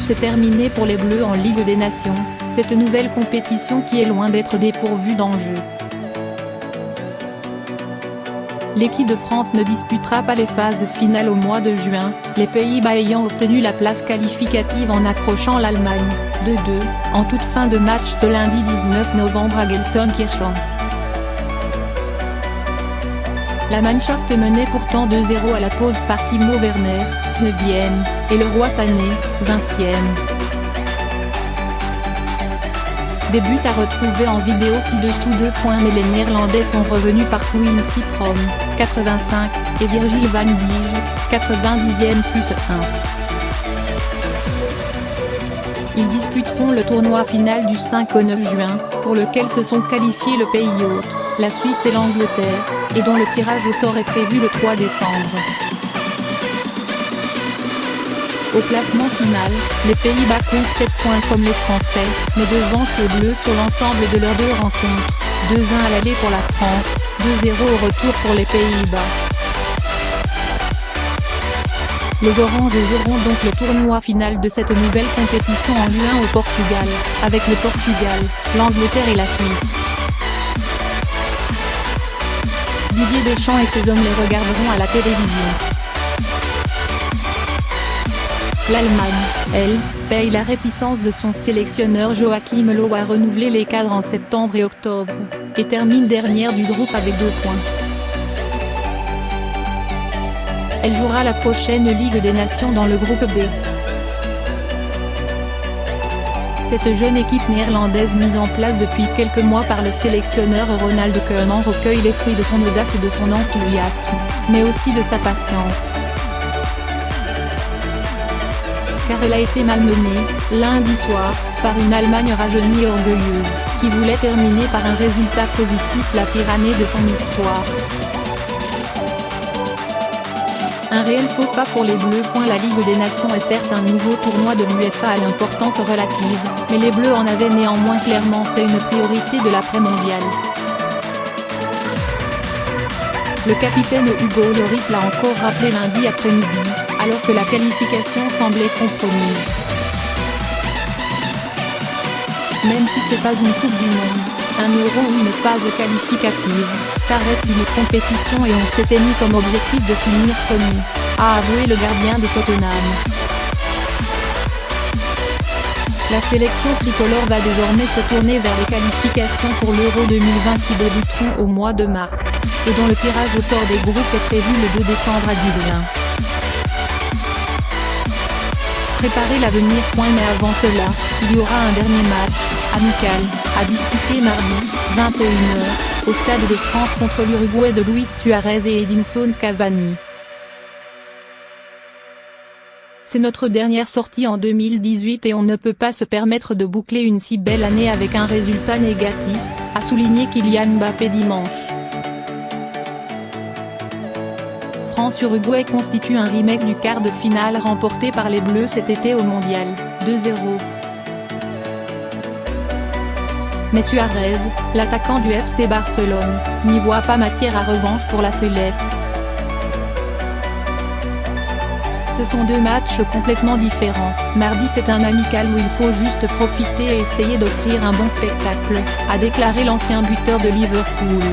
s'est terminée pour les Bleus en Ligue des Nations, cette nouvelle compétition qui est loin d'être dépourvue d'enjeux. L'équipe de France ne disputera pas les phases finales au mois de juin, les Pays-Bas ayant obtenu la place qualificative en accrochant l'Allemagne, 2-2, en toute fin de match ce lundi 19 novembre à Gelsenkirchen. La Mannschaft menait pourtant 2-0 à la pause par Timo Werner, 9e, et Leroy Sané, 20e. Des buts à retrouver en vidéo ci-dessous. Mais les Néerlandais sont revenus par Quincy Promes, 85, et Virgil van Dijk, 90e plus 1. Ils disputeront le tournoi final du 5 au 9 juin, pour lequel se sont qualifiés le pays hôte, la Suisse et l'Angleterre, et dont le tirage au sort est prévu le 3 décembre. Au classement final, les Pays-Bas comptent 7 points comme les Français, mais devancent les Bleus sur l'ensemble de leurs 2 rencontres, 2-1 à l'aller pour la France, 2-0 au retour pour les Pays-Bas. Les Oranges joueront donc le tournoi final de cette nouvelle compétition en juin au Portugal, avec le Portugal, l'Angleterre et la Suisse. Didier Deschamps et ses hommes les regarderont à la télévision. L'Allemagne, elle, paye la réticence de son sélectionneur Joachim Löw à renouveler les cadres en septembre et octobre, et termine dernière du groupe avec 2 points. Elle jouera la prochaine Ligue des Nations dans le groupe B. Cette jeune équipe néerlandaise mise en place depuis quelques mois par le sélectionneur Ronald Koeman recueille les fruits de son audace et de son enthousiasme, mais aussi de sa patience. Car elle a été malmenée, lundi soir, par une Allemagne rajeunie et orgueilleuse, qui voulait terminer par un résultat positif la pire année de son histoire. Un réel faux pas pour les Bleus. La Ligue des Nations est certes un nouveau tournoi de l'UEFA à l'importance relative, mais les Bleus en avaient néanmoins clairement fait une priorité de l'après-mondial. Le capitaine Hugo Lloris l'a encore rappelé lundi après-midi, alors que la qualification semblait compromise. Même si c'est pas une Coupe du Monde, un Euro ou une phase qualificative, ça reste une compétition et on s'était mis comme objectif de finir premier, a avoué le gardien de Tottenham. La sélection tricolore va désormais se tourner vers les qualifications pour l'Euro 2020 qui débuteront au mois de mars, et dont le tirage au sort des groupes est prévu le 2 décembre à Dublin. Préparer l'avenir. Mais avant cela, il y aura un dernier match, amical, à disputer mardi, 21h, au Stade de France contre l'Uruguay de Luis Suarez et Edinson Cavani. C'est notre dernière sortie en 2018 et on ne peut pas se permettre de boucler une si belle année avec un résultat négatif, a souligné Kylian Mbappé dimanche. France-Uruguay constitue un remake du quart de finale remporté par les Bleus cet été au Mondial, 2-0. Mais Suarez, l'attaquant du FC Barcelone, n'y voit pas matière à revanche pour la Céleste. Ce sont 2 matchs complètement différents. Mardi c'est un amical où il faut juste profiter et essayer d'offrir un bon spectacle, a déclaré l'ancien buteur de Liverpool.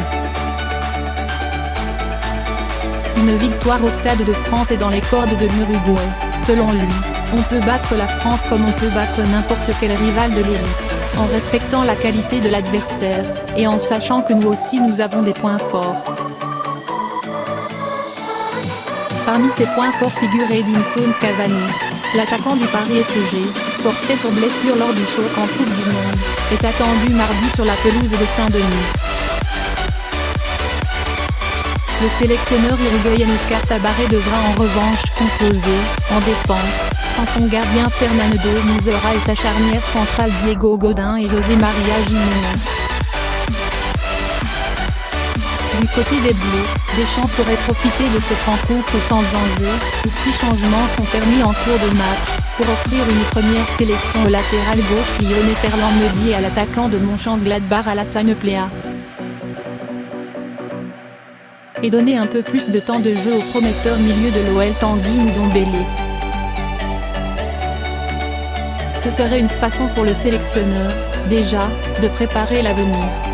Une victoire au Stade de France est dans les cordes de l'Uruguay. Selon lui, on peut battre la France comme on peut battre n'importe quel rival de l'élite, en respectant la qualité de l'adversaire, et en sachant que nous aussi nous avons des points forts. Parmi ces points forts figure Edinson Cavani. L'attaquant du Paris SG, porté sur blessure lors du choc en Coupe du Monde, est attendu mardi sur la pelouse de Saint-Denis. Le sélectionneur uruguayen Oscar Tabaré devra en revanche composer, en défense, sans son gardien Fernando Muslera et sa charnière centrale Diego Godin et José Maria Giménez. Du côté des Bleus, Deschamps pourrait profiter de cette rencontre sans enjeu, où 6 changements sont permis en cours de match, pour offrir une première sélection au latéral gauche lyonnais Ferland Mendy et à l'attaquant de Mönchengladbach Alassane Plea. Et donner un peu plus de temps de jeu au prometteur milieu de l'OL Tanguy Ndombele. Ce serait une façon pour le sélectionneur, déjà, de préparer l'avenir.